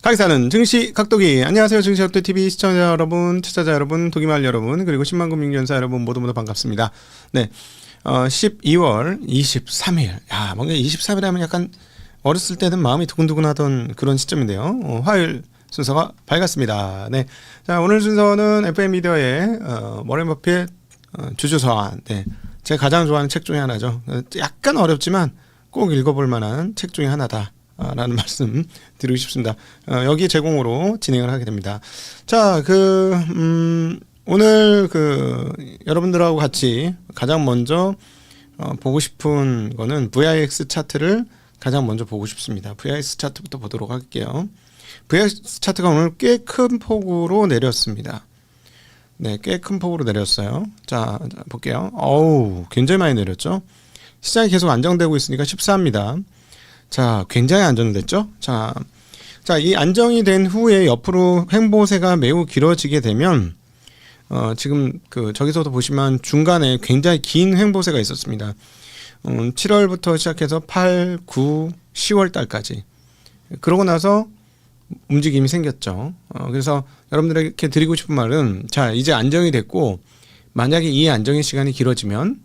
가기사는 증시 각도기. 안녕하세요. 증시각도TV 시청자 여러분, 투자자 여러분, 도기말 여러분, 그리고 10만금융연사 여러분 모두 반갑습니다. 네, 12월 23일. 야, 뭔가 23일 하면 약간 어렸을 때는 마음이 두근두근하던 그런 시점인데요. 화요일 순서가 밝았습니다. 네, 자, 오늘 순서는 FM 미디어의 워렌 버핏 주주서한. 네, 제가 가장 좋아하는 책 중에 하나죠. 약간 어렵지만 꼭 읽어볼 만한 책 중에 하나다. 라는 말씀 드리고 싶습니다. 여기 제공으로 진행을 하게 됩니다. 자, 오늘 여러분들하고 같이 가장 먼저 보고 싶은 거는 VIX 차트를 가장 먼저 보고 싶습니다. VIX 차트부터 보도록 할게요. VIX 차트가 오늘 꽤 큰 폭으로 내렸습니다. 네, 꽤 큰 폭으로 내렸어요. 자, 볼게요. 어우, 굉장히 많이 내렸죠. 시장이 계속 안정되고 있으니까 14입니다. 자, 굉장히 안정됐죠? 자, 이 안정이 된 후에 옆으로 횡보세가 매우 길어지게 되면, 지금 저기서도 보시면 중간에 굉장히 긴 횡보세가 있었습니다. 7월부터 시작해서 8, 9, 10월 달까지. 그러고 나서 움직임이 생겼죠. 그래서 여러분들에게 드리고 싶은 말은, 자, 이제 안정이 됐고, 만약에 이 안정의 시간이 길어지면,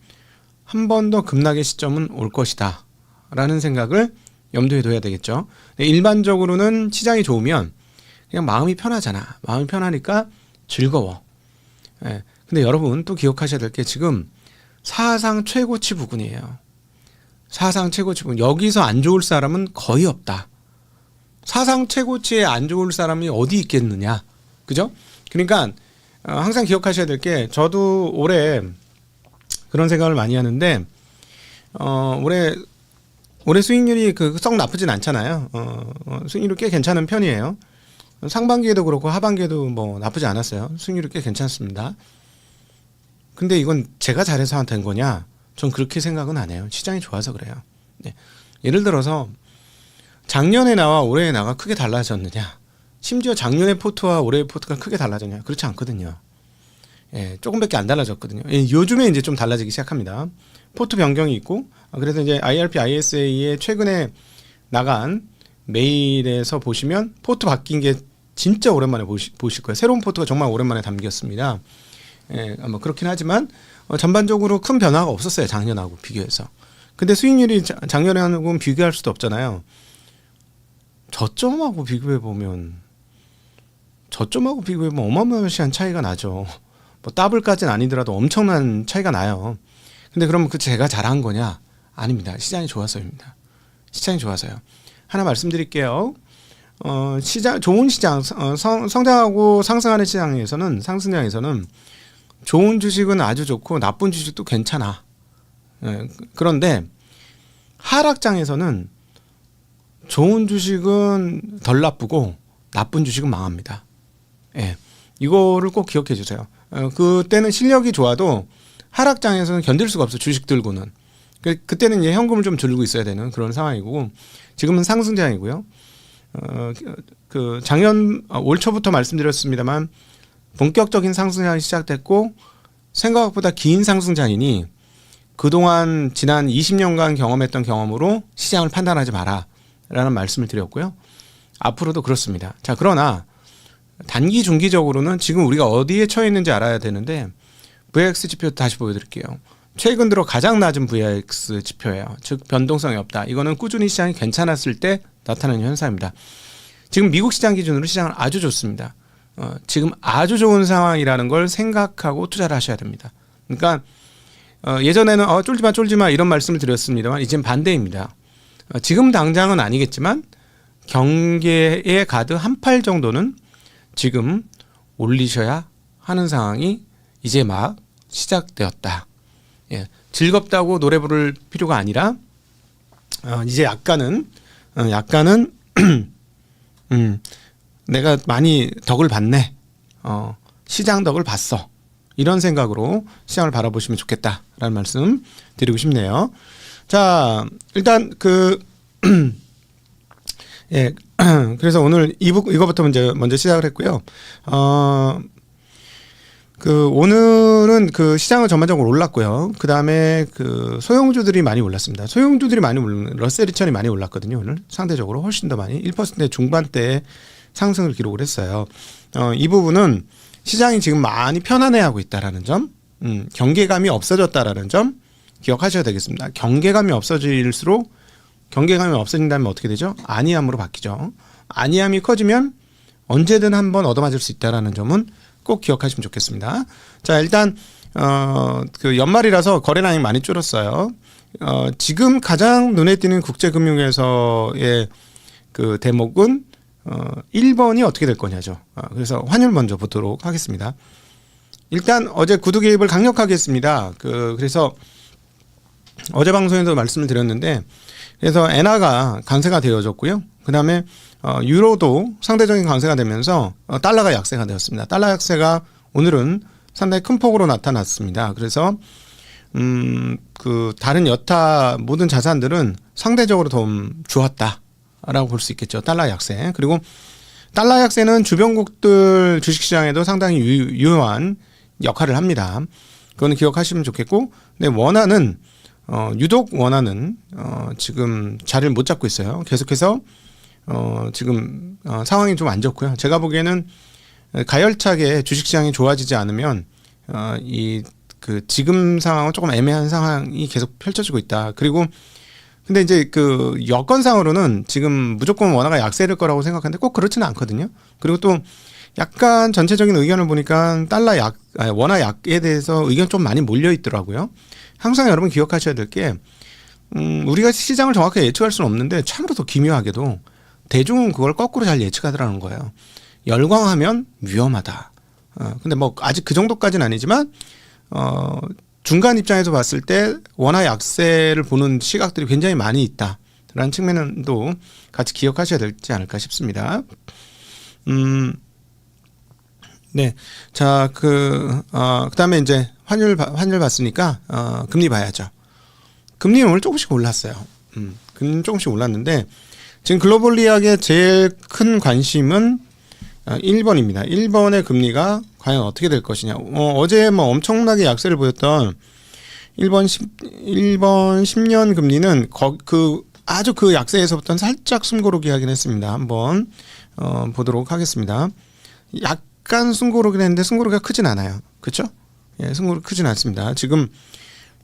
한 번 더 급락의 시점은 올 것이다. 라는 생각을 염두에 둬야 되겠죠. 일반적으로는 시장이 좋으면 그냥 마음이 편하잖아. 마음이 편하니까 즐거워. 예. 근데 여러분 또 기억하셔야 될 게 지금 사상 최고치 부근이에요. 사상 최고치 부근. 여기서 안 좋을 사람은 거의 없다. 사상 최고치에 안 좋을 사람이 어디 있겠느냐. 그죠? 그러니까 항상 기억하셔야 될 게, 저도 올해 그런 생각을 많이 하는데, 올해 수익률이 썩 나쁘진 않잖아요. 수익률이 꽤 괜찮은 편이에요. 상반기에도 그렇고 하반기에도 뭐 나쁘지 않았어요. 수익률이 꽤 괜찮습니다. 근데 이건 제가 잘해서 된 거냐? 전 그렇게 생각은 안 해요. 시장이 좋아서 그래요. 네. 예를 들어서 작년에 나와 올해의 나가 크게 달라졌느냐? 심지어 작년의 포트와 올해의 포트가 크게 달라졌냐? 그렇지 않거든요. 예, 조금밖에 안 달라졌거든요. 예, 요즘에 이제 좀 달라지기 시작합니다. 포트 변경이 있고, 그래서 이제 IRP, ISA의 최근에 나간 메일에서 보시면 포트 바뀐 게 진짜 오랜만에 보실 거예요. 새로운 포트가 정말 오랜만에 담겼습니다. 예, 뭐 그렇긴 하지만 전반적으로 큰 변화가 없었어요. 작년하고 비교해서. 근데 수익률이 작년하고는 비교할 수도 없잖아요. 저점하고 비교해보면 어마어마한 차이가 나죠. 뭐 더블까지는 아니더라도 엄청난 차이가 나요. 근데 그러면 제가 잘한 거냐? 아닙니다. 시장이 좋아서입니다. 시장이 좋아서요. 하나 말씀드릴게요. 좋은 시장, 성장하고 상승하는 시장에서는, 상승장에서는 좋은 주식은 아주 좋고 나쁜 주식도 괜찮아. 예, 그런데 하락장에서는 좋은 주식은 덜 나쁘고 나쁜 주식은 망합니다. 예, 이거를 꼭 기억해 주세요. 그때는 실력이 좋아도 하락장에서는 견딜 수가 없어. 주식 들고는. 그때는 이제 현금을 좀 들고 있어야 되는 그런 상황이고, 지금은 상승장이고요. 올 초부터 말씀드렸습니다만 본격적인 상승장이 시작됐고, 생각보다 긴 상승장이니 그동안 지난 20년간 경험했던 경험으로 시장을 판단하지 마라 라는 말씀을 드렸고요. 앞으로도 그렇습니다. 자, 그러나 단기 중기적으로는 지금 우리가 어디에 처해 있는지 알아야 되는데, VIX 지표 다시 보여드릴게요. 최근 들어 가장 낮은 VIX 지표예요. 즉 변동성이 없다. 이거는 꾸준히 시장이 괜찮았을 때 나타나는 현상입니다. 지금 미국 시장 기준으로 시장은 아주 좋습니다. 지금 아주 좋은 상황이라는 걸 생각하고 투자를 하셔야 됩니다. 그러니까 예전에는 쫄지마 이런 말씀을 드렸습니다만, 이젠 반대입니다. 지금 당장은 아니겠지만 경계의 가드 한 팔 정도는 지금 올리셔야 하는 상황이 이제 막 시작되었다. 예, 즐겁다고 노래 부를 필요가 아니라 이제 약간은 내가 많이 덕을 봤네. 시장 덕을 봤어. 이런 생각으로 시장을 바라보시면 좋겠다라는 말씀 드리고 싶네요. 자, 일단 예, 그래서 오늘 이거부터 먼저 시작을 했고요. 오늘은 시장은 전반적으로 올랐고요. 그 다음에 소형주들이 많이 올랐습니다. 소형주들이 많이 러셀 2000이 많이 올랐거든요. 오늘 상대적으로 훨씬 더 많이 1% 중반대에 상승을 기록을 했어요. 이 부분은 시장이 지금 많이 편안해하고 있다라는 점, 경계감이 없어졌다라는 점 기억하셔야 되겠습니다. 경계감이 없어진다면 어떻게 되죠? 안이함으로 바뀌죠. 안이함이 커지면 언제든 한번 얻어맞을 수 있다라는 점은 꼭 기억하시면 좋겠습니다. 자, 일단 연말이라서 거래량이 많이 줄었어요. 지금 가장 눈에 띄는 국제금융에서의 대목은 1번이 어떻게 될 거냐죠. 그래서 환율 먼저 보도록 하겠습니다. 일단 어제 구두 개입을 강력하게 했습니다. 그래서 어제 방송에도 말씀을 드렸는데, 그래서 엔화가 강세가 되어졌고요. 그 다음에 유로도 상대적인 강세가 되면서 달러가 약세가 되었습니다. 달러 약세가 오늘은 상당히 큰 폭으로 나타났습니다. 그래서 다른 여타 모든 자산들은 상대적으로 좀 좋았다라고 볼 수 있겠죠. 달러 약세. 그리고 달러 약세는 주변국들 주식시장에도 상당히 유효한 역할을 합니다. 그거는 기억하시면 좋겠고, 근데 원화는 유독 원화는 지금 자리를 못 잡고 있어요. 계속해서 지금 상황이 좀 안 좋고요. 제가 보기에는 가열차게 주식시장이 좋아지지 않으면 지금 상황은 조금 애매한 상황이 계속 펼쳐지고 있다. 그리고 근데 이제 여건상으로는 지금 무조건 원화가 약세될 거라고 생각하는데 꼭 그렇지는 않거든요. 그리고 또 약간 전체적인 의견을 보니까 원화 약에 대해서 의견 좀 많이 몰려 있더라고요. 항상 여러분 기억하셔야 될 게 우리가 시장을 정확하게 예측할 수는 없는데 참으로 더 기묘하게도 대중은 그걸 거꾸로 잘 예측하더라는 거예요. 열광하면 위험하다. 근데 뭐 아직 그 정도까지는 아니지만 중간 입장에서 봤을 때 원화 약세를 보는 시각들이 굉장히 많이 있다라는 측면도 같이 기억하셔야 되지 않을까 싶습니다. 네. 자, 그다음에 이제 환율 봤으니까 금리 봐야죠. 금리는 오늘 조금씩 올랐어요. 금리는 조금씩 올랐는데 지금 글로벌리하게 제일 큰 관심은 1번입니다. 1번의 금리가 과연 어떻게 될 것이냐. 어제 뭐 엄청나게 약세를 보였던 1번 10년 금리는 아주 약세에서부터는 살짝 숨고르기 하긴 했습니다. 한번 보도록 하겠습니다. 약간 숨고르긴 했는데 숨고르기가 크진 않아요. 그렇죠? 예, 숨고르기 크진 않습니다. 지금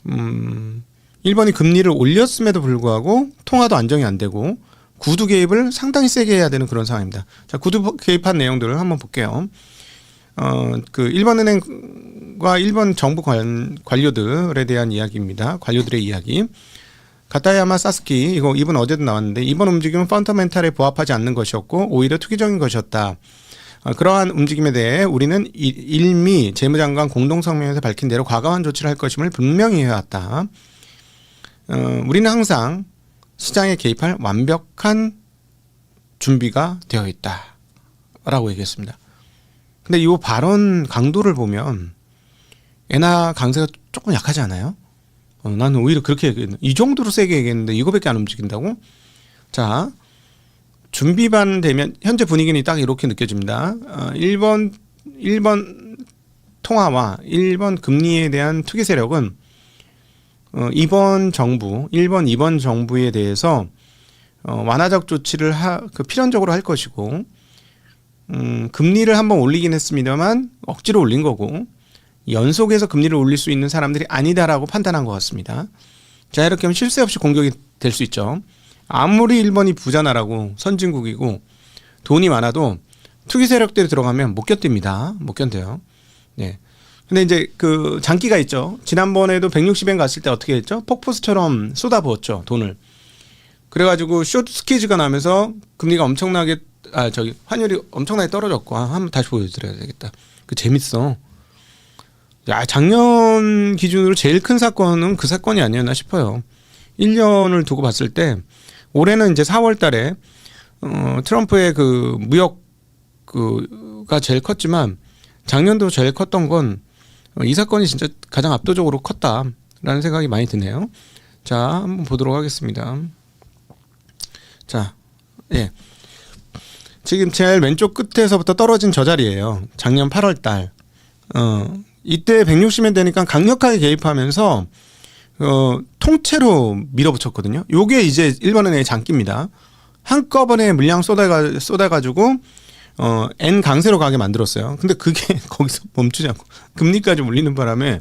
1번이 금리를 올렸음에도 불구하고 통화도 안정이 안 되고 구두 개입을 상당히 세게 해야 되는 그런 상황입니다. 자, 구두 개입한 내용들을 한번 볼게요. 일본은행과 일본 정부 관료들에 대한 이야기입니다. 관료들의 이야기. 가타야마 사스키, 이분 어제도 나왔는데, 이번 움직임은 펀더멘탈에 부합하지 않는 것이었고 오히려 투기적인 것이었다. 그러한 움직임에 대해 우리는 일미 재무장관 공동성명에서 밝힌 대로 과감한 조치를 할 것임을 분명히 해왔다. 우리는 항상 시장에 개입할 완벽한 준비가 되어 있다 라고 얘기했습니다. 근데 이 발언 강도를 보면 엔화 강세가 조금 약하지 않아요? 나는 오히려 그렇게 얘기했는데, 이 정도로 세게 얘기했는데 이거밖에 안 움직인다고? 자, 준비반 되면 현재 분위기는 딱 이렇게 느껴집니다. 1번 통화와 1번 금리에 대한 투기 세력은 이번 정부, 1번, 2번 정부에 대해서 완화적 조치를 필연적으로 할 것이고, 금리를 한번 올리긴 했습니다만 억지로 올린 거고, 연속해서 금리를 올릴 수 있는 사람들이 아니다라고 판단한 것 같습니다. 자, 이렇게 하면 쉴 새 없이 공격이 될 수 있죠. 아무리 일본이 부자나라고 선진국이고 돈이 많아도 투기 세력들이 들어가면 못 견딥니다. 못 견뎌요. 네. 근데 이제 장기가 있죠. 지난번에도 160엔 갔을 때 어떻게 했죠? 폭포수처럼 쏟아부었죠, 돈을. 그래가지고 숏 스퀴즈가 나면서 금리가 엄청나게 환율이 엄청나게 떨어졌고, 한번 다시 보여드려야 되겠다. 재밌어. 야, 작년 기준으로 제일 큰 사건은 그 사건이 아니었나 싶어요. 1년을 두고 봤을 때 올해는 이제 4월 달에 트럼프의 무역가 제일 컸지만 작년도 제일 컸던 건 이 사건이 진짜 가장 압도적으로 컸다라는 생각이 많이 드네요. 자, 한번 보도록 하겠습니다. 자, 예. 지금 제일 왼쪽 끝에서부터 떨어진 저 자리예요. 작년 8월 달. 이때 160엔 되니까 강력하게 개입하면서 통째로 밀어붙였거든요. 요게 이제 일본은행의 장기입니다. 한꺼번에 물량 쏟아가지고 N 강세로 가게 만들었어요. 근데 그게 거기서 멈추지 않고 금리까지 올리는 바람에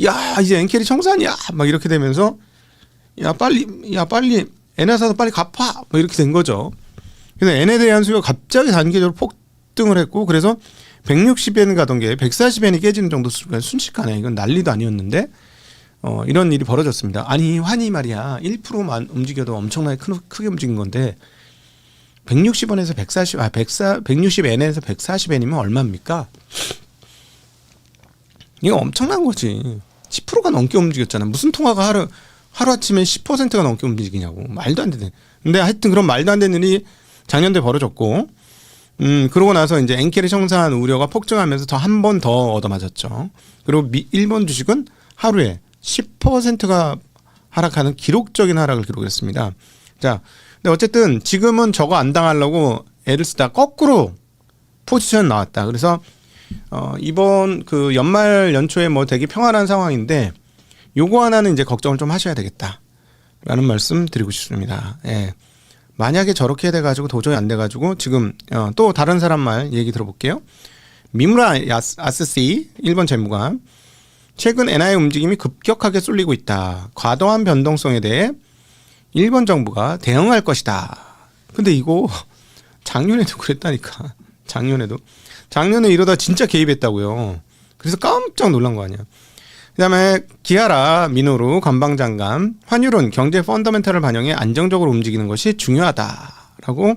야 이제 엔캐리 청산이야 막 이렇게 되면서 야 빨리 N에 사서 빨리 갚아 뭐 이렇게 된 거죠. 그래서 N에 대한 수요가 갑자기 단계적으로 폭등을 했고 그래서 160엔 가던 게 140엔이 깨지는 정도 수준까지 순식간에 이건 난리도 아니었는데 이런 일이 벌어졌습니다. 아니 환이 말이야 1%만 움직여도 엄청나게 크게 움직인 건데 160원에서 160엔에서 140엔이면 얼마입니까? 이거 엄청난 거지. 10%가 넘게 움직였잖아. 무슨 통화가 하루아침에 10%가 넘게 움직이냐고. 말도 안 되네. 근데 하여튼 그런 말도 안 되는 일이 작년도에 벌어졌고 그러고 나서 이제 엔캐리 청산 우려가 폭증하면서 한 번 더 얻어맞았죠. 그리고 일본 주식은 하루에 10%가 하락하는 기록적인 하락을 기록했습니다. 자, 근데 어쨌든 지금은 저거 안 당하려고 애를 쓰다 거꾸로 포지션 나왔다. 그래서 이번 그 연말 연초에 뭐 되게 평안한 상황인데 요거 하나는 이제 걱정을 좀 하셔야 되겠다라는 말씀 드리고 싶습니다. 예. 만약에 저렇게 돼가지고 도저히 안 돼가지고 지금 또 다른 사람 말 얘기 들어볼게요. 미무라 아스시 일본 재무관 최근 엔화의 움직임이 급격하게 쏠리고 있다. 과도한 변동성에 대해 일본 정부가 대응할 것이다. 근데 이거 작년에도 그랬다니까. 작년에 이러다 진짜 개입했다고요. 그래서 깜짝 놀란 거 아니야. 그다음에 기하라 미노루 관방장관 환율은 경제 펀더멘탈을 반영해 안정적으로 움직이는 것이 중요하다라고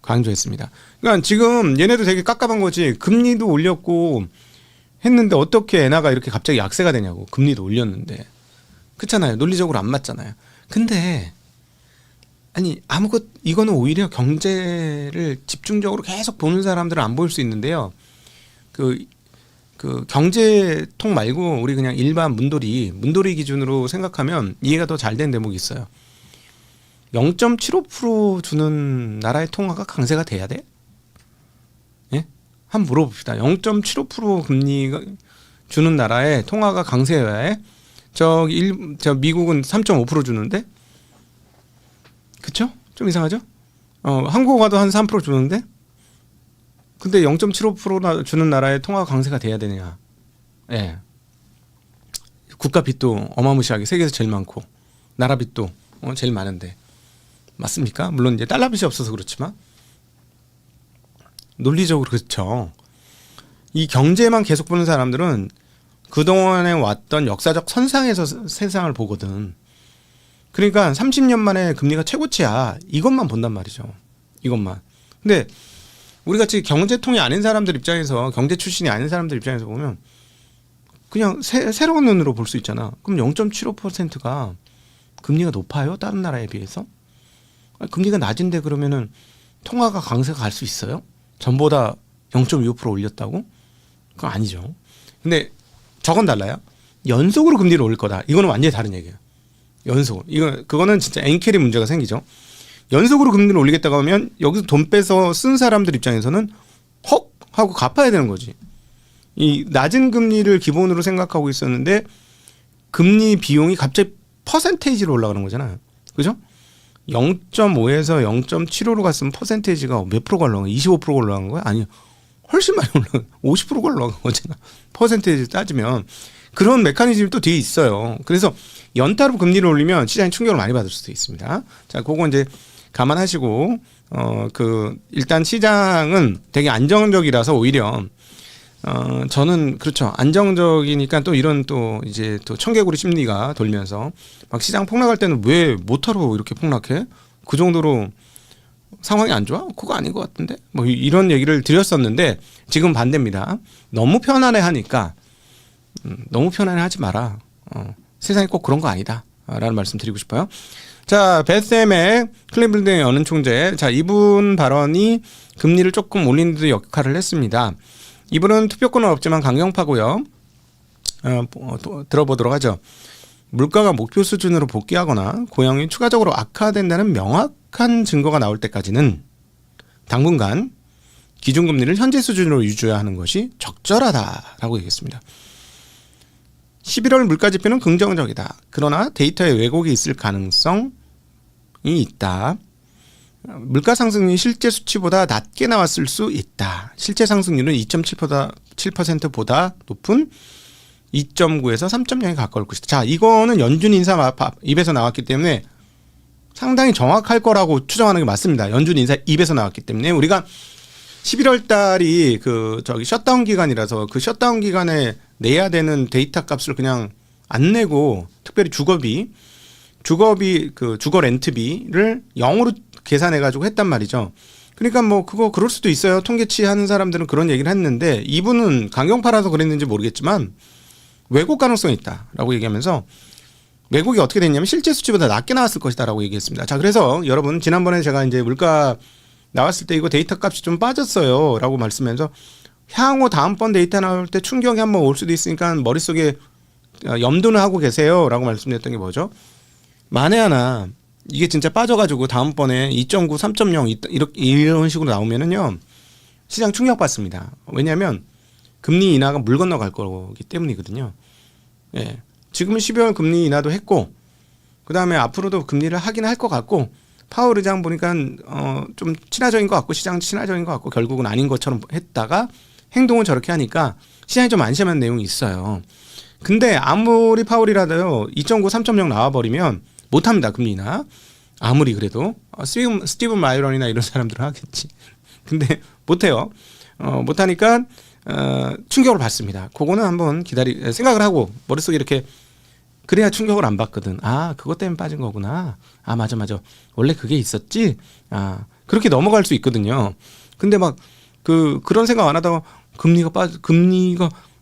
강조했습니다. 그러니까 지금 얘네도 되게 깝깝한 거지. 금리도 올렸고 했는데 어떻게 엔화가 이렇게 갑자기 약세가 되냐고. 금리도 올렸는데. 그렇잖아요. 논리적으로 안 맞잖아요. 근데 아니 이거는 오히려 경제를 집중적으로 계속 보는 사람들은 안 보일 수 있는데요. 그 경제통 말고 우리 그냥 일반 문돌이 기준으로 생각하면 이해가 더 잘 된 대목이 있어요. 0.75% 주는 나라의 통화가 강세가 돼야 돼? 예? 한번 물어봅시다. 0.75% 금리가 주는 나라의 통화가 강세여야 해? 저 미국은 3.5% 주는데? 그쵸? 좀 이상하죠? 한국어가도 한 3% 주는데? 근데 0.75% 주는 나라의 통화 강세가 돼야 되느냐? 예. 국가 빚도 어마무시하게 세계에서 제일 많고 나라 빚도 제일 많은데 맞습니까? 물론 이제 달러 빚이 없어서 그렇지만 논리적으로 그렇죠. 이 경제만 계속 보는 사람들은 그동안에 왔던 역사적 선상에서 세상을 보거든. 그러니까 30년 만에 금리가 최고치야. 이것만 본단 말이죠. 이것만. 근데 우리같이 경제통이 아닌 사람들 입장에서 경제 출신이 아닌 사람들 입장에서 보면 그냥 새로운 눈으로 볼 수 있잖아. 그럼 0.75%가 금리가 높아요? 다른 나라에 비해서? 금리가 낮은데 그러면은 통화가 강세가 갈 수 있어요? 전보다 0.25% 올렸다고? 그건 아니죠. 근데 저건 달라요. 연속으로 금리를 올릴 거다. 이거는 완전히 다른 얘기예요. 연속으로. 그거는 진짜 엔캐리 문제가 생기죠. 연속으로 금리를 올리겠다고 하면 여기서 돈 빼서 쓴 사람들 입장에서는 헉 하고 갚아야 되는 거지. 이 낮은 금리를 기본으로 생각하고 있었는데 금리 비용이 갑자기 퍼센테이지로 올라가는 거잖아요. 그죠? 0.5에서 0.75로 갔으면 퍼센테이지가 몇 프로가 올라간 거야? 25%가 올라간 거야? 아니, 훨씬 많이 올라간 50%가 올라간 거잖아. 퍼센테이지 따지면. 그런 메커니즘이 또 뒤에 있어요. 그래서 연타로 금리를 올리면 시장이 충격을 많이 받을 수도 있습니다. 자, 그거 이제 감안하시고 일단 시장은 되게 안정적이라서 오히려 저는 그렇죠. 안정적이니까 또 이런 또 이제 또 청개구리 심리가 돌면서 막 시장 폭락할 때는 왜 못하러 이렇게 폭락해? 그 정도로 상황이 안 좋아? 그거 아닌 것 같은데? 뭐 이런 얘기를 드렸었는데 지금 반대입니다. 너무 편안해 하니까 너무 편안해 하지 마라. 세상이 꼭 그런 거 아니다. 라는 말씀 드리고 싶어요. 자, 베스엠의 클리블랜드의 연은 총재. 자, 이분 발언이 금리를 조금 올리는 데 역할을 했습니다. 이분은 투표권은 없지만 강경파고요. 들어보도록 하죠. 물가가 목표 수준으로 복귀하거나 고용이 추가적으로 악화된다는 명확한 증거가 나올 때까지는 당분간 기준금리를 현재 수준으로 유지하는 것이 적절하다라고 얘기했습니다. 11월 물가지표는 긍정적이다. 그러나 데이터에 왜곡이 있을 가능성이 있다. 물가 상승률이 실제 수치보다 낮게 나왔을 수 있다. 실제 상승률은 2.7%보다 높은 2.9에서 3.0에 가까울 것이다. 자, 이거는 연준 인사 입에서 나왔기 때문에 상당히 정확할 거라고 추정하는 게 맞습니다. 연준 인사 입에서 나왔기 때문에 우리가 11월 달이 셧다운 기간이라서 그 셧다운 기간에 내야 되는 데이터 값을 그냥 안 내고 특별히 주거 렌트비를 0으로 계산해 가지고 했단 말이죠. 그러니까 뭐 그럴 수도 있어요. 통계치 하는 사람들은 그런 얘기를 했는데 이분은 강경파라서 그랬는지 모르겠지만 왜곡 가능성이 있다라고 얘기하면서 왜곡이 어떻게 됐냐면 실제 수치보다 낮게 나왔을 것이다라고 얘기했습니다. 자, 그래서 여러분 지난번에 제가 이제 물가 나왔을 때 이거 데이터 값이 좀 빠졌어요라고 말씀하면서 향후 다음번 데이터 나올 때 충격이 한번 올 수도 있으니까 머릿속에 염두는 하고 계세요라고 말씀드렸던 게 뭐죠? 만에 하나 이게 진짜 빠져가지고 다음번에 2.9, 3.0 이런 식으로 나오면은요 시장 충격받습니다. 왜냐하면 금리 인하가 물 건너갈 거기 때문이거든요. 예. 지금은 12월 금리 인하도 했고 그 다음에 앞으로도 금리를 하긴 할 것 같고 파월 의장 보니까 좀 친화적인 것 같고 시장 친화적인 것 같고 결국은 아닌 것처럼 했다가 행동을 저렇게 하니까 시장이 좀 안심한 내용이 있어요. 근데 아무리 파월이라도 2.9, 3.0 나와버리면 못합니다. 금리 인하. 아무리 그래도 스티븐 마이런이나 이런 사람들은 하겠지. 근데 못해요. 못하니까 충격을 받습니다. 그거는 한번 생각을 하고 머릿속에 이렇게 그래야 충격을 안 받거든. 아, 그것 때문에 빠진 거구나. 아, 맞아. 원래 그게 있었지. 아, 그렇게 넘어갈 수 있거든요. 근데 막 그런 생각 안 하다가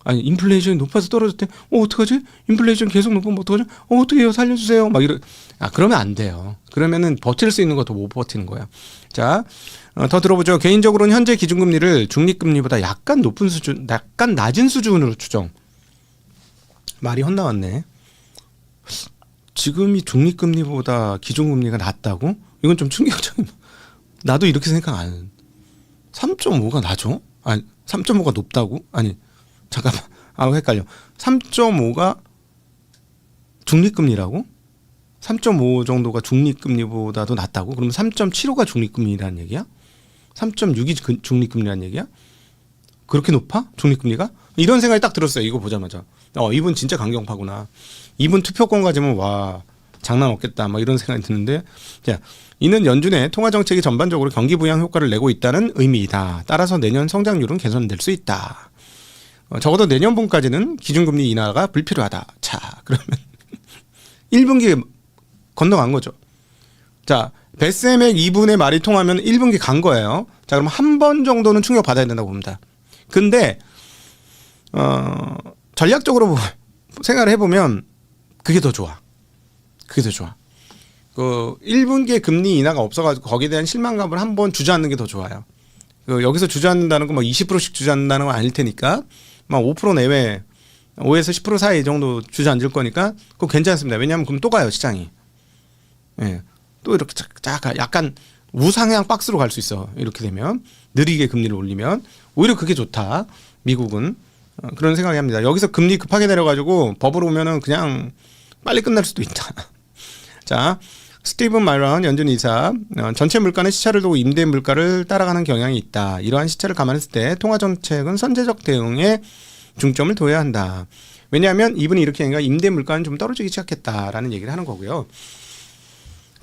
아니 인플레이션이 높아서 떨어졌대. 어떡하지? 인플레이션 계속 높으면 어떡하지? 어떻게 해요? 살려주세요. 막 그러면 안 돼요. 그러면은 버틸 수 있는 것도 못 버티는 거야. 자, 더 들어보죠. 개인적으로는 현재 기준금리를 중립금리보다 약간 낮은 수준으로 추정. 말이 헛나왔네. 지금이 중립금리보다 기준금리가 낮다고? 이건 좀 충격적인. 나도 이렇게 생각 안 해. 3.5가 낮죠? 아니 3.5가 높다고? 아니 잠깐만. 헷갈려. 3.5가 중립금리라고? 3.5 정도가 중립금리보다도 낮다고? 그러면 3.75가 중립금리라는 얘기야? 3.6이 중립금리라는 얘기야? 그렇게 높아? 중립금리가? 이런 생각이 딱 들었어요. 이거 보자마자. 이분 진짜 강경파구나. 이분 투표권 가지면 와 장난 없겠다. 막 이런 생각이 드는데, 자, 이는 연준의 통화 정책이 전반적으로 경기 부양 효과를 내고 있다는 의미이다. 따라서 내년 성장률은 개선될 수 있다. 적어도 내년분까지는 기준금리 인하가 불필요하다. 자, 그러면 1분기 건너간 거죠. 자, 베스맥 2분의 말이 통하면 1분기 간 거예요. 자, 그럼 한 번 정도는 충격 받아야 된다고 봅니다. 근데 전략적으로 생각을 해보면 그게 더 좋아. 그 1분기에 금리 인하가 없어가지고 거기에 대한 실망감을 한번 주저앉는 게 더 좋아요. 여기서 주저앉는다는 건 막 20%씩 주저앉는다는 건 아닐 테니까 막 5% 내외 5에서 10% 사이 정도 주저앉을 거니까 그거 괜찮습니다. 왜냐하면 그럼 또 가요 시장이. 예, 또 이렇게 약간 우상향 박스로 갈 수 있어. 이렇게 되면 느리게 금리를 올리면 오히려 그게 좋다. 미국은 그런 생각이 합니다. 여기서 금리 급하게 내려가지고 법으로 오면은 그냥 빨리 끝날 수도 있다. 자, 스티븐 마이런 연준 이사, 전체 물가는 시차를 두고 임대 물가를 따라가는 경향이 있다. 이러한 시차를 감안했을 때 통화 정책은 선제적 대응에 중점을 둬야 한다. 왜냐하면 이분이 이렇게 하니까 임대 물가는 좀 떨어지기 시작했다라는 얘기를 하는 거고요.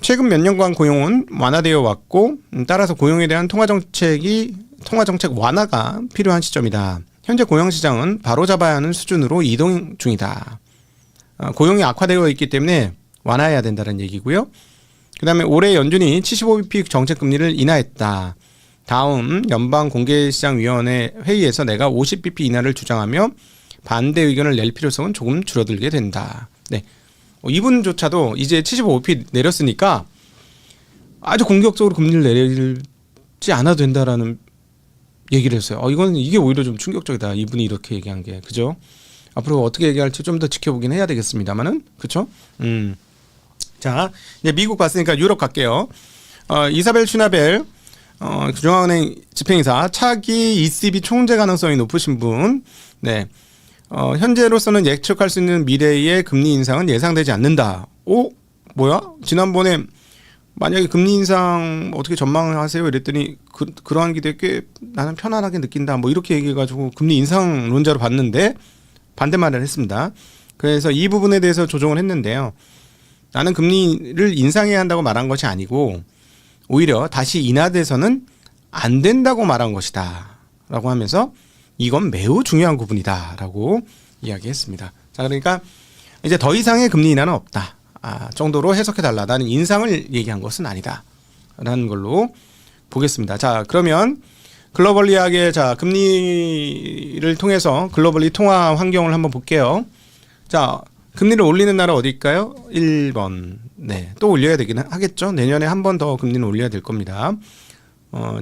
최근 몇 년간 고용은 완화되어 왔고 따라서 고용에 대한 통화 정책 완화가 필요한 시점이다. 현재 고용 시장은 바로잡아야 하는 수준으로 이동 중이다. 고용이 악화되어 있기 때문에 완화해야 된다는 얘기고요. 그 다음에 올해 연준이 75bp 정책 금리를 인하했다. 다음 연방공개시장위원회 회의에서 내가 50bp 인하를 주장하며 반대 의견을 낼 필요성은 조금 줄어들게 된다. 네, 이분조차도 이제 75bp 내렸으니까 아주 공격적으로 금리를 내리지 않아도 된다라는 얘기를 했어요. 이게 오히려 좀 충격적이다. 이분이 이렇게 얘기한 게. 그죠? 앞으로 어떻게 얘기할지 좀 더 지켜보긴 해야 되겠습니다만은. 그쵸? 자, 이제 미국 봤으니까 유럽 갈게요. 이사벨 슈나벨 중앙은행 집행이사 차기 ECB 총재 가능성이 높으신 분. 네. 현재로서는 예측할 수 있는 미래의 금리 인상은 예상되지 않는다. 오? 뭐야? 지난번에 만약에 금리 인상 어떻게 전망하세요? 이랬더니 그러한 기대에 꽤 나는 편안하게 느낀다. 뭐 이렇게 얘기해가지고 금리 인상론자로 봤는데 반대말을 했습니다. 그래서 이 부분에 대해서 조정을 했는데요. 나는 금리를 인상해야 한다고 말한 것이 아니고 오히려 다시 인하돼서는 안 된다고 말한 것이다. 라고 하면서 이건 매우 중요한 부분이다. 라고 이야기했습니다. 자, 그러니까 이제 더 이상의 금리 인하는 없다. 정도로 해석해달라. 나는 인상을 얘기한 것은 아니다. 라는 걸로 보겠습니다. 자, 그러면 글로벌리하게 금리를 통해서 글로벌리 통화 환경을 한번 볼게요. 자, 금리를 올리는 나라 어디일까요? 1번. 네. 또 올려야 되긴 하겠죠. 내년에 한 번 더 금리는 올려야 될 겁니다.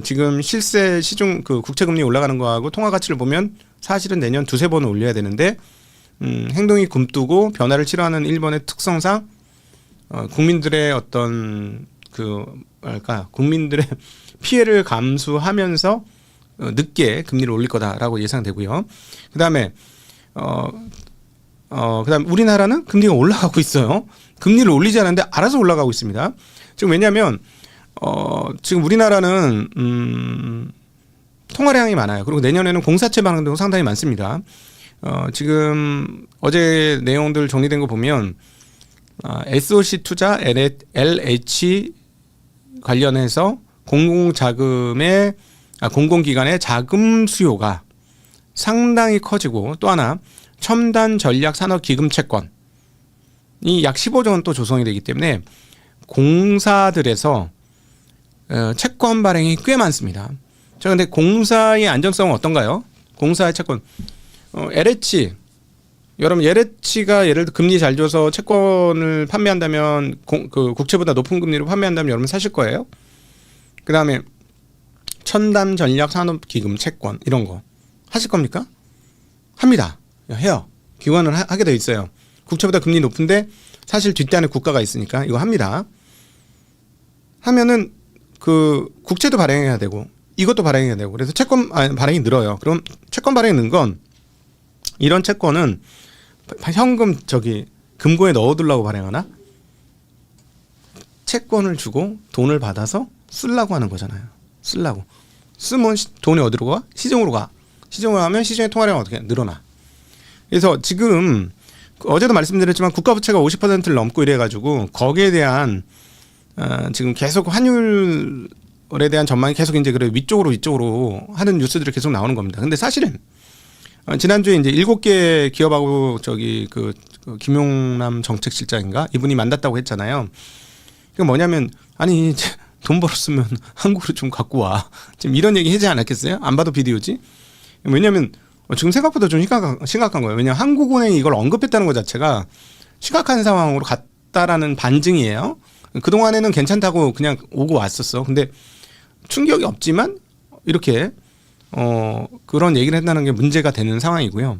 지금 실세 시중 국채 금리 올라가는 거하고 통화 가치를 보면 사실은 내년 두세 번은 올려야 되는데 행동이 굼뜨고 변화를 싫어하는 일본의 특성상 국민들의 어떤 국민들의 피해를 감수하면서 늦게 금리를 올릴 거다라고 예상되고요. 그다음에 그다음 우리나라는 금리가 올라가고 있어요. 금리를 올리지 않았는데 알아서 올라가고 있습니다. 지금 왜냐하면 지금 우리나라는 통화량이 많아요. 그리고 내년에는 공사채 반응도 상당히 많습니다. 지금 어제 내용들 정리된 거 보면 SOC 투자 LH 관련해서 공공기관의 자금 수요가 상당히 커지고 또 하나 첨단 전략 산업 기금 채권이 약 15조 원 또 조성이 되기 때문에 공사들에서 채권 발행이 꽤 많습니다. 자, 근데 공사의 안정성은 어떤가요? 공사의 채권. LH. 여러분, LH가 예를 들어 금리 잘 줘서 채권을 판매한다면, 국채보다 높은 금리로 판매한다면 여러분 사실 거예요? 그 다음에 첨단 전략 산업 기금 채권, 이런 거. 하실 겁니까? 합니다. 해요. 기관을 하게 돼 있어요. 국채보다 금리 높은데 사실 뒷단에 국가가 있으니까 이거 합니다. 하면은 국채도 발행해야 되고 이것도 발행해야 되고 그래서 채권 발행이 늘어요. 그럼 채권 발행이 는 건 이런 채권은 현금 금고에 넣어두려고 발행하나? 채권을 주고 돈을 받아서 쓰려고 하는 거잖아요. 쓰려고. 쓰면 돈이 어디로 가? 시중으로 가. 시중으로 가면 시중의 통화량은 어떻게 늘어나. 그래서 지금 어제도 말씀드렸지만 국가부채가 50%를 넘고 이래가지고 거기에 대한 지금 계속 환율에 대한 전망이 계속 이제 위쪽으로 하는 뉴스들이 계속 나오는 겁니다. 근데 사실은 지난주에 이제 7개 기업하고 김용남 정책실장인가 이분이 만났다고 했잖아요. 그게 뭐냐면 아니 돈 벌었으면 한국으로 좀 갖고 와. 지금 이런 얘기 하지 않았겠어요? 안 봐도 비디오지. 왜냐하면 지금 생각보다 좀 심각한 거예요. 왜냐하면 한국은행이 이걸 언급했다는 것 자체가 심각한 상황으로 갔다라는 반증이에요. 그동안에는 괜찮다고 그냥 오고 왔었어. 근데 충격이 없지만 이렇게 그런 얘기를 했다는 게 문제가 되는 상황이고요.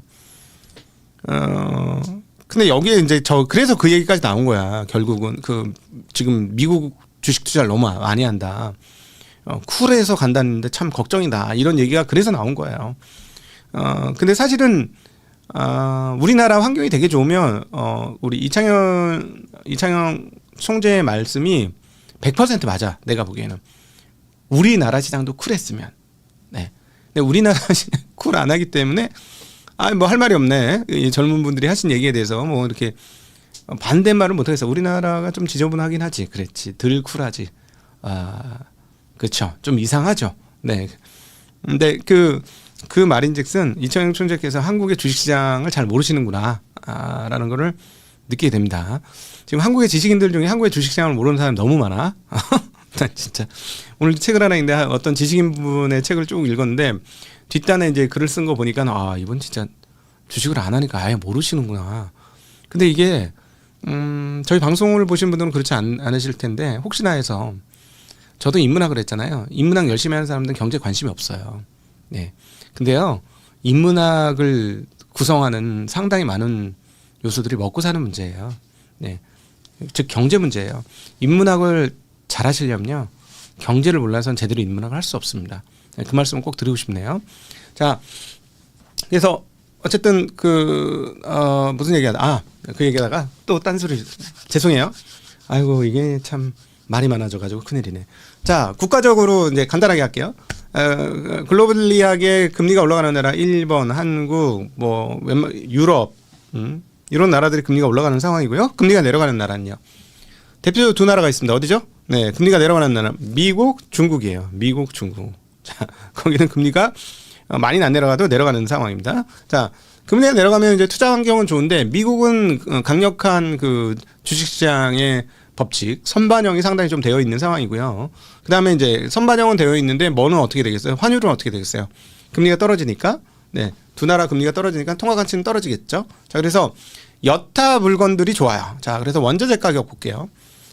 근데 여기에 이제 그래서 그 얘기까지 나온 거야. 결국은 지금 미국 주식 투자를 너무 많이 한다. 쿨해서 간다는데 참 걱정이다. 이런 얘기가 그래서 나온 거예요. 근데 사실은 우리나라 환경이 되게 좋으면 우리 이창영 총재의 말씀이 100% 맞아. 내가 보기에는 우리나라 시장도 쿨했으면. 네. 근데 우리나라 시장 쿨 안 하기 때문에 뭐 할 말이 없네. 이 젊은 분들이 하신 얘기에 대해서 뭐 이렇게 반대말을 못 하겠어. 우리나라가 좀 지저분하긴 하지. 그랬지. 덜 쿨하지. 그렇죠. 좀 이상하죠. 네. 근데 그 말인즉슨 이창용 총재께서 한국의 주식시장을 잘 모르시는구나 라는 거를 느끼게 됩니다. 지금 한국의 지식인들 중에 한국의 주식시장을 모르는 사람이 너무 많아. 진짜 오늘 책을 하나 읽는데 어떤 지식인분의 책을 쭉 읽었는데 뒷단에 이제 글을 쓴 거 보니까 이분 진짜 주식을 안 하니까 아예 모르시는구나. 근데 이게 저희 방송을 보신 분들은 그렇지 않으실 텐데 혹시나 해서 저도 인문학을 했잖아요. 인문학 열심히 하는 사람들은 경제에 관심이 없어요. 네. 근데요, 인문학을 구성하는 상당히 많은 요소들이 먹고 사는 문제예요. 네. 즉, 경제 문제예요. 인문학을 잘 하시려면요, 경제를 몰라서는 제대로 인문학을 할 수 없습니다. 네, 그 말씀을 꼭 드리고 싶네요. 자, 그래서 어쨌든 무슨 얘기하다 그 얘기하다가 또 딴소리 죄송해요. 아이고 이게 참 말이 많아져가지고 큰일이네. 자, 국가적으로 이제 간단하게 할게요. 글로벌리하게 금리가 올라가는 나라 일본, 한국, 뭐 유럽 이런 나라들이 금리가 올라가는 상황이고요. 금리가 내려가는 나라는요. 대표적으로 두 나라가 있습니다. 어디죠? 네, 금리가 내려가는 나라 미국, 중국이에요. 미국, 중국. 자, 거기는 금리가 많이는 안 내려가도 내려가는 상황입니다. 자, 금리가 내려가면 이제 투자 환경은 좋은데 미국은 강력한 그 주식시장의 법칙 선반영이 상당히 좀 되어 있는 상황이고요. 그 다음에 이제 선반영은 되어 있는데 뭐는 어떻게 되겠어요? 환율은 어떻게 되겠어요? 금리가 떨어지니까 네, 두 나라 금리가 떨어지니까 통화 가치는 떨어지겠죠. 자, 그래서 여타 물건들이 좋아요. 자, 그래서 원자재 가격 볼게요.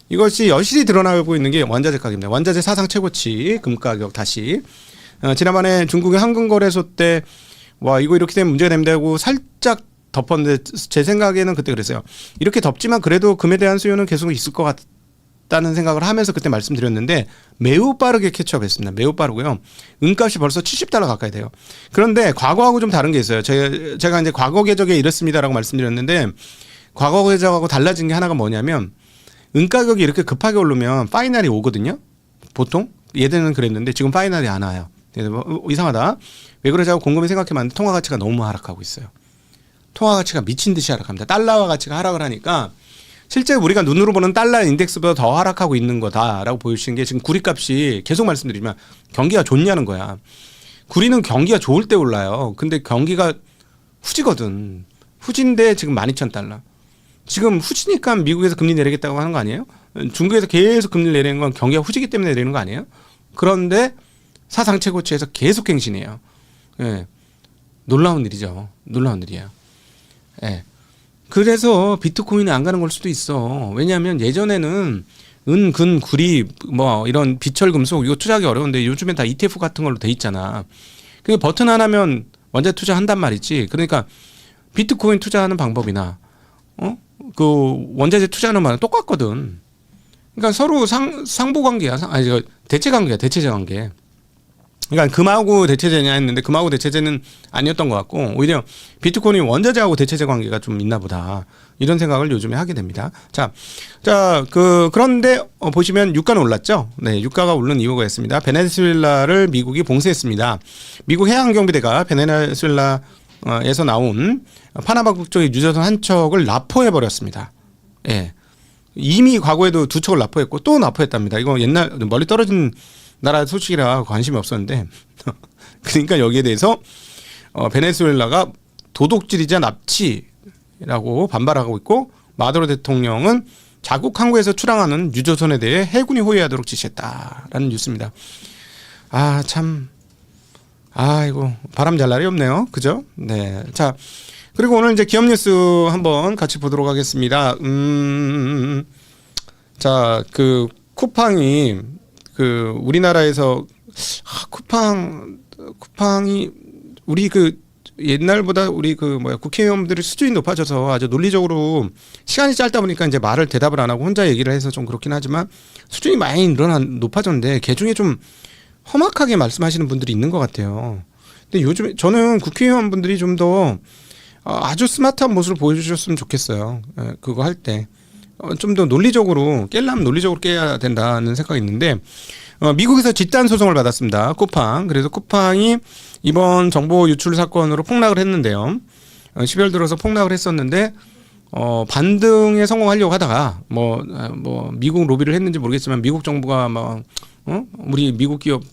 이것이 여실히 드러나고 있는 게 원자재 가격입니다. 원자재 사상 최고치 금 가격 다시 지난번에 중국의 한금거래소 때 와 이거 이렇게 되면 문제가 됩니다고 살짝 덮었는데 제 생각에는 그때 그랬어요. 이렇게 덥지만 그래도 금에 대한 수요는 계속 있을 것 같다는 생각을 하면서 그때 말씀드렸는데 매우 빠르게 캐치업했습니다. 매우 빠르고요. 은값이 벌써 70달러 가까이 돼요. 그런데 과거하고 좀 다른 게 있어요. 제가 이제 과거 궤적에 이렇습니다라고 말씀드렸는데 과거 궤적하고 달라진 게 하나가 뭐냐면 은 가격이 이렇게 급하게 오르면 파이널이 오거든요. 보통 예전에는 그랬는데 지금 파이널이 안 와요. 이상하다. 왜 그러자고 곰곰이 생각해봤는데 통화 가치가 너무 하락하고 있어요. 통화 가치가 미친 듯이 하락합니다. 달러화 가치가 하락을 하니까 실제 우리가 눈으로 보는 달러 인덱스보다 더 하락하고 있는 거다라고 보여주시는 게 지금 구리값이 계속 말씀드리지만 경기가 좋냐는 거야. 구리는 경기가 좋을 때 올라요. 근데 경기가 후지거든. 후진데 지금 12,000달러. 지금 후지니까 미국에서 금리 내리겠다고 하는 거 아니에요? 중국에서 계속 금리를 내리는 건 경기가 후지기 때문에 내리는 거 아니에요? 그런데 사상 최고치에서 계속 갱신해요. 예. 놀라운 일이죠. 놀라운 일이에요. 예. 그래서 비트코인이 안 가는 걸 수도 있어. 왜냐하면 예전에는 은, 근, 구리, 뭐 이런 비철 금속 이거 투자하기 어려운데 요즘엔 다 ETF 같은 걸로 돼 있잖아. 그 버튼 하나면 원자재 투자한단 말이지. 그러니까 비트코인 투자하는 방법이나 그 원자재 투자하는 말은 똑같거든. 그러니까 서로 상보 관계야. 아니 대체 관계야. 대체제 관계. 그러니까 금하고 대체제냐 했는데 금하고 대체제는 아니었던 것 같고 오히려 비트코인이 원자재하고 대체제 관계가 좀 있나 보다. 이런 생각을 요즘에 하게 됩니다. 그런데 보시면 유가는 올랐죠. 네, 유가가 오른 이유가 있습니다. 베네수엘라를 미국이 봉쇄했습니다. 미국 해양경비대가 베네수엘라에서 나온 파나마 국적의 유조선 한 척을 납포해 버렸습니다. 예. 이미 과거에도 두 척을 납포했고 또 납포했답니다. 이거 옛날 멀리 떨어진 나라 소식이라 관심이 없었는데 그러니까 여기에 대해서 베네수엘라가 도둑질이자 납치라고 반발하고 있고 마두로 대통령은 자국 항구에서 출항하는 유조선에 대해 해군이 호위하도록 지시했다라는 뉴스입니다. 아 참 이거 바람 잘 날이 없네요. 그죠? 네. 자 그리고 오늘 이제 기업 뉴스 한번 같이 보도록 하겠습니다. 자 그 쿠팡이 그 우리나라에서 쿠팡이 우리 그 옛날보다 우리 그 국회의원들의 수준이 높아져서 아주 논리적으로 시간이 짧다 보니까 이제 말을 대답을 안 하고 혼자 얘기를 해서 좀 그렇긴 하지만 수준이 많이 높아졌는데 그 중에 좀 험악하게 말씀하시는 분들이 있는 것 같아요. 근데 요즘 저는 국회의원분들이 좀 더 아주 스마트한 모습을 보여주셨으면 좋겠어요. 그거 할 때. 좀 더 논리적으로 깰려면 논리적으로 깨야 된다는 생각이 있는데 미국에서 집단 소송을 받았습니다. 쿠팡. 그래서 쿠팡이 이번 정보 유출 사건으로 폭락을 했는데요. 12월 들어서 폭락을 했었는데 반등에 성공하려고 하다가 뭐 미국 로비를 했는지 모르겠지만 미국 정부가 우리 미국 기업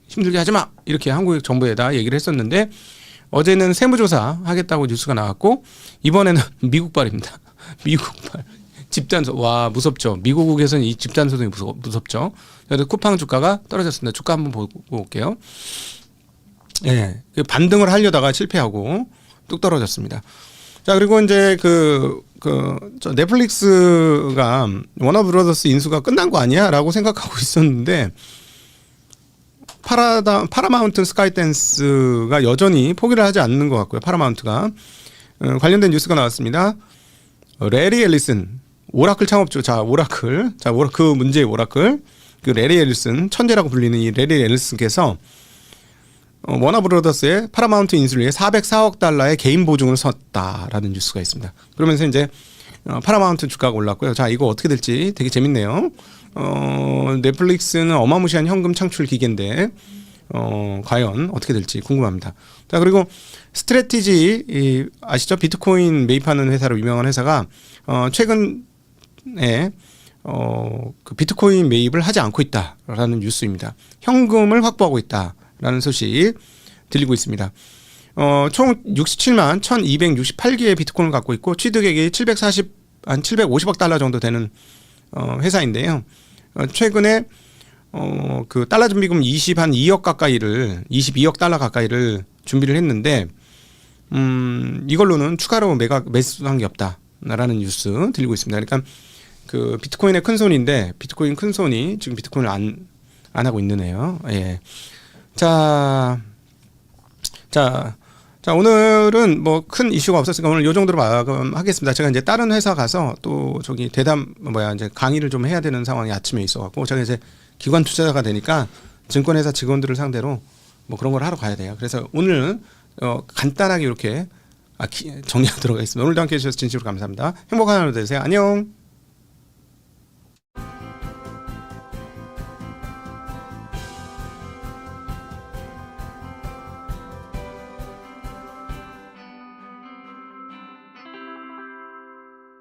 힘들게 하지 마 이렇게 한국 정부에다 얘기를 했었는데 어제는 세무조사 하겠다고 뉴스가 나왔고 이번에는 미국발입니다. 미국발. 집단소 와 무섭죠. 미국에서는 이 집단소송이 무섭죠. 그래서 쿠팡 주가가 떨어졌습니다. 주가 한번 보고 올게요. 예, 반등을 하려다가 실패하고 뚝 떨어졌습니다. 자 그리고 이제 저 넷플릭스가 워너브라더스 인수가 끝난 거 아니야라고 생각하고 있었는데 파라마운트 스카이댄스가 여전히 포기를 하지 않는 것 같고요. 파라마운트가 관련된 뉴스가 나왔습니다. 레리 앨리슨 오라클 창업주 오라클 그 문제의 오라클 그 레리 앨리슨 천재라고 불리는 이 레리 앨리슨께서 워너브로더스의 파라마운트 인수를 위해 404억 달러의 개인 보증을 섰다라는 뉴스가 있습니다. 그러면서 이제 파라마운트 주가가 올랐고요. 자, 이거 어떻게 될지 되게 재밌네요. 넷플릭스는 어마무시한 현금 창출 기계인데 과연 어떻게 될지 궁금합니다. 자, 그리고 스트래티지 아시죠? 비트코인 매입하는 회사로 유명한 회사가 최근에 그 비트코인 매입을 하지 않고 있다라는 뉴스입니다. 현금을 확보하고 있다라는 소식 들리고 있습니다. 총 67만 1268개의 비트코인을 갖고 있고 취득액이 750억 달러 정도 되는 회사인데요. 최근에 그 달러 준비금 22억 달러 가까이를 준비를 했는데 이걸로는 추가로 매수한 게 없다라는 뉴스 들리고 있습니다. 그러니까 그 비트코인의 큰 손인데 비트코인 큰 손이 지금 비트코인을 안 하고 있는 애요. 예. 자, 오늘은 뭐 큰 이슈가 없었으니까 오늘 요 정도로 마감하겠습니다. 제가 이제 다른 회사 가서 또 저기 이제 강의를 좀 해야 되는 상황이 아침에 있어갖고 제가 이제 기관 투자자가 되니까 증권회사 직원들을 상대로 뭐 그런 걸 하러 가야 돼요. 그래서 오늘 간단하게 이렇게 정리하도록 하겠습니다. 오늘도 함께 해주셔서 진심으로 감사합니다. 행복한 하루 되세요. 안녕.